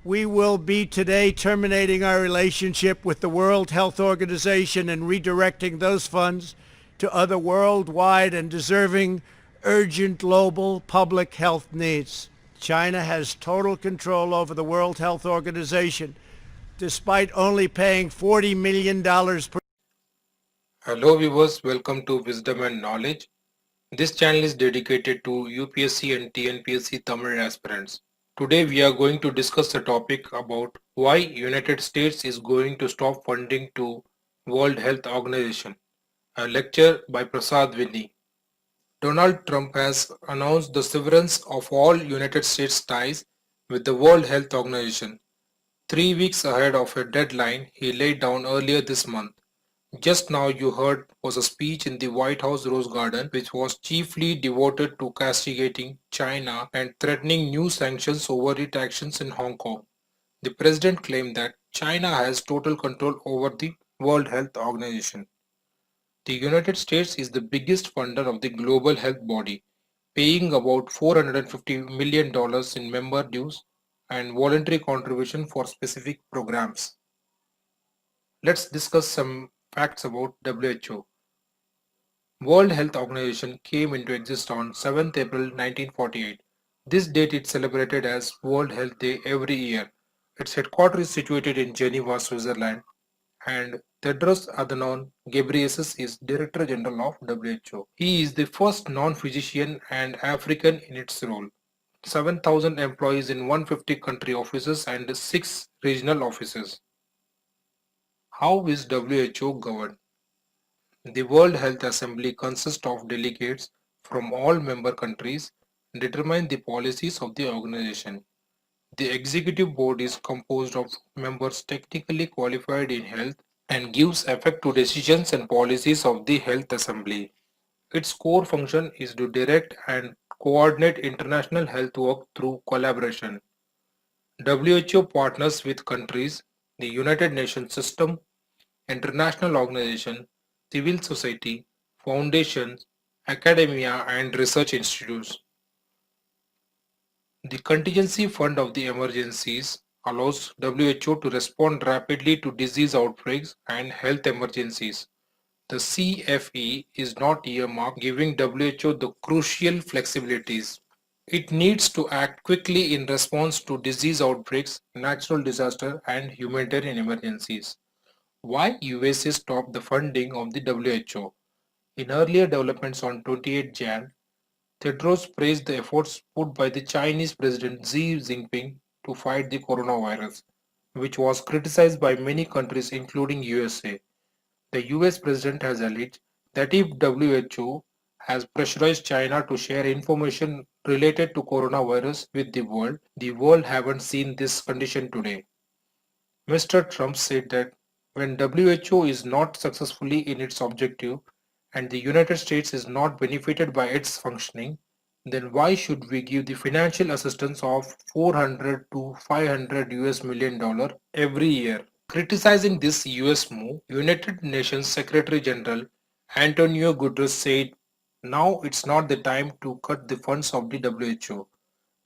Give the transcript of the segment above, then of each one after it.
We will be today terminating our relationship with the World Health Organization and redirecting those funds to other worldwide and deserving urgent global public health needs. China has total control over the World Health Organization, despite only paying $40 million per. Hello viewers, welcome to Wisdom and Knowledge. This channel is dedicated to UPSC and TNPSC Tamil aspirants. Today we are going to discuss a topic about why United States is going to stop funding to World Health Organization. A lecture by Prasad Vinny. Donald Trump has announced the severance of all United States ties with the World Health Organization. 3 weeks ahead of a deadline he laid down earlier this month. Just now you heard was a speech in the White House Rose Garden which was chiefly devoted to castigating China and threatening new sanctions over its actions in Hong Kong. The president claimed that China has total control over the World Health Organization. The United States is the biggest funder of the global health body, paying about $450 million in member dues and voluntary contribution for specific programs. Let's discuss some facts about WHO. World Health Organization came into existence on 7th April 1948. This date is celebrated as World Health Day every year. Its headquarters is situated in Geneva, Switzerland, and Tedros Adhanom Ghebreyesus is Director General of WHO. He is the first non-physician and African in its role. 7,000 employees in 150 country offices and 6 regional offices. How is WHO governed? The World Health Assembly consists of delegates from all member countries and determine the policies of the organization. The executive board is composed of members technically qualified in health and gives effect to decisions and policies of the Health Assembly. Its core function is to direct and coordinate international health work through collaboration. WHO partners with countries, the United Nations system, international organizations, civil society, foundations, academia and research institutes. The contingency fund of the emergencies allows WHO to respond rapidly to disease outbreaks and health emergencies. The CFE is not earmarked, giving WHO the crucial flexibilities. It needs to act quickly in response to disease outbreaks, natural disaster and humanitarian emergencies. Why USA stopped the funding of the WHO? In earlier developments on 28 Jan, Tedros praised the efforts put by the Chinese President Xi Jinping to fight the coronavirus, which was criticized by many countries including USA. The US President has alleged that if WHO has pressurized China to share information related to coronavirus with the world haven't seen this condition today. Mr. Trump said that when WHO is not successfully in its objective and the United States is not benefited by its functioning, then why should we give the financial assistance of 400 to 500 US million dollar every year? Criticizing this US move, United Nations Secretary General Antonio Guterres said, now it's not the time to cut the funds of the WHO.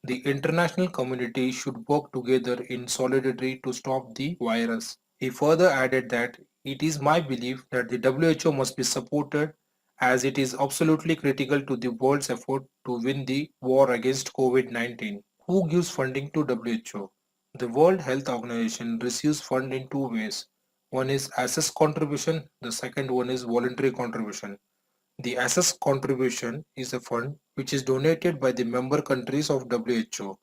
The international community should work together in solidarity to stop the virus. He further added that it is my belief that the WHO must be supported as it is absolutely critical to the world's effort to win the war against COVID-19. Who gives funding to WHO? The World Health Organization receives fund in two ways. One is assessed contribution, the second one is voluntary contribution. The assessed contribution is a fund which is donated by the member countries of WHO.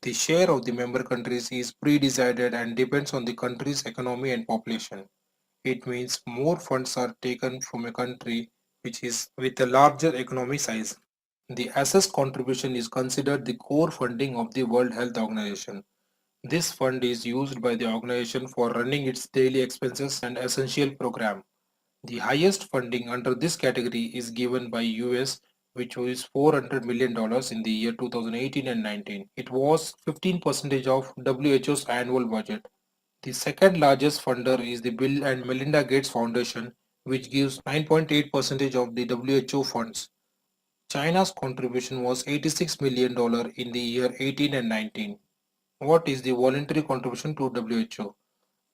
The share of the member countries is pre-decided and depends on the country's economy and population. It means more funds are taken from a country which is with a larger economic size. The assessed contribution is considered the core funding of the World Health Organization. This fund is used by the organization for running its daily expenses and essential program. The highest funding under this category is given by US, which was $400 million in the year 2018 and 19. It was 15% of WHO's annual budget. The second largest funder is the Bill and Melinda Gates Foundation, which gives 9.8% of the WHO funds. China's contribution was $86 million in the year 18 and 19. What is the voluntary contribution to WHO?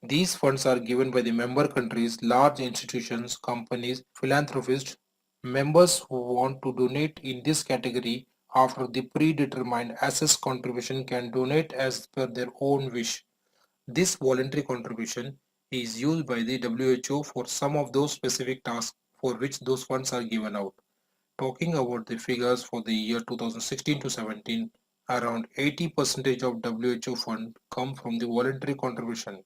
These funds are given by the member countries, large institutions, companies, philanthropists. Members who want to donate in this category after the predetermined assessed contribution can donate as per their own wish. This voluntary contribution is used by the WHO for some of those specific tasks for which those funds are given out. Talking about the figures for the year 2016 to 17, around 80% of WHO fund come from the voluntary contribution.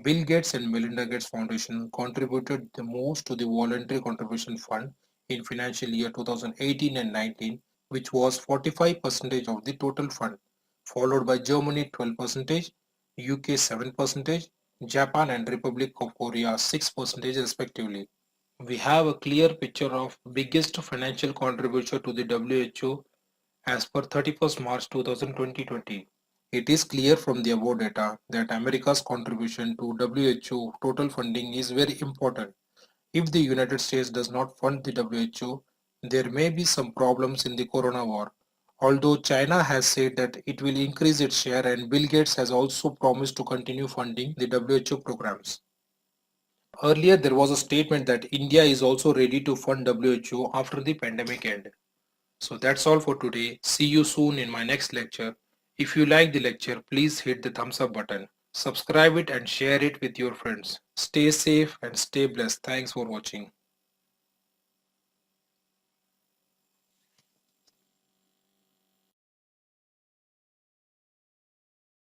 Bill Gates and Melinda Gates Foundation contributed the most to the voluntary contribution fund in financial year 2018 and 19, which was 45% of the total fund, followed by Germany 12%, UK 7%, Japan and Republic of Korea 6% respectively. We have a clear picture of biggest financial contributor to the WHO as per 31st March 2020. It is clear from the above data that America's contribution to WHO total funding is very important. If the United States does not fund the WHO, there may be some problems in the corona war. Although China has said that it will increase its share and Bill Gates has also promised to continue funding the WHO programs. Earlier there was a statement that India is also ready to fund WHO after the pandemic end. So that's all for today. See you soon in my next lecture. If you like the lecture, please hit the thumbs up button. Subscribe it and share it with your friends. Stay safe and stay blessed. Thanks for watching.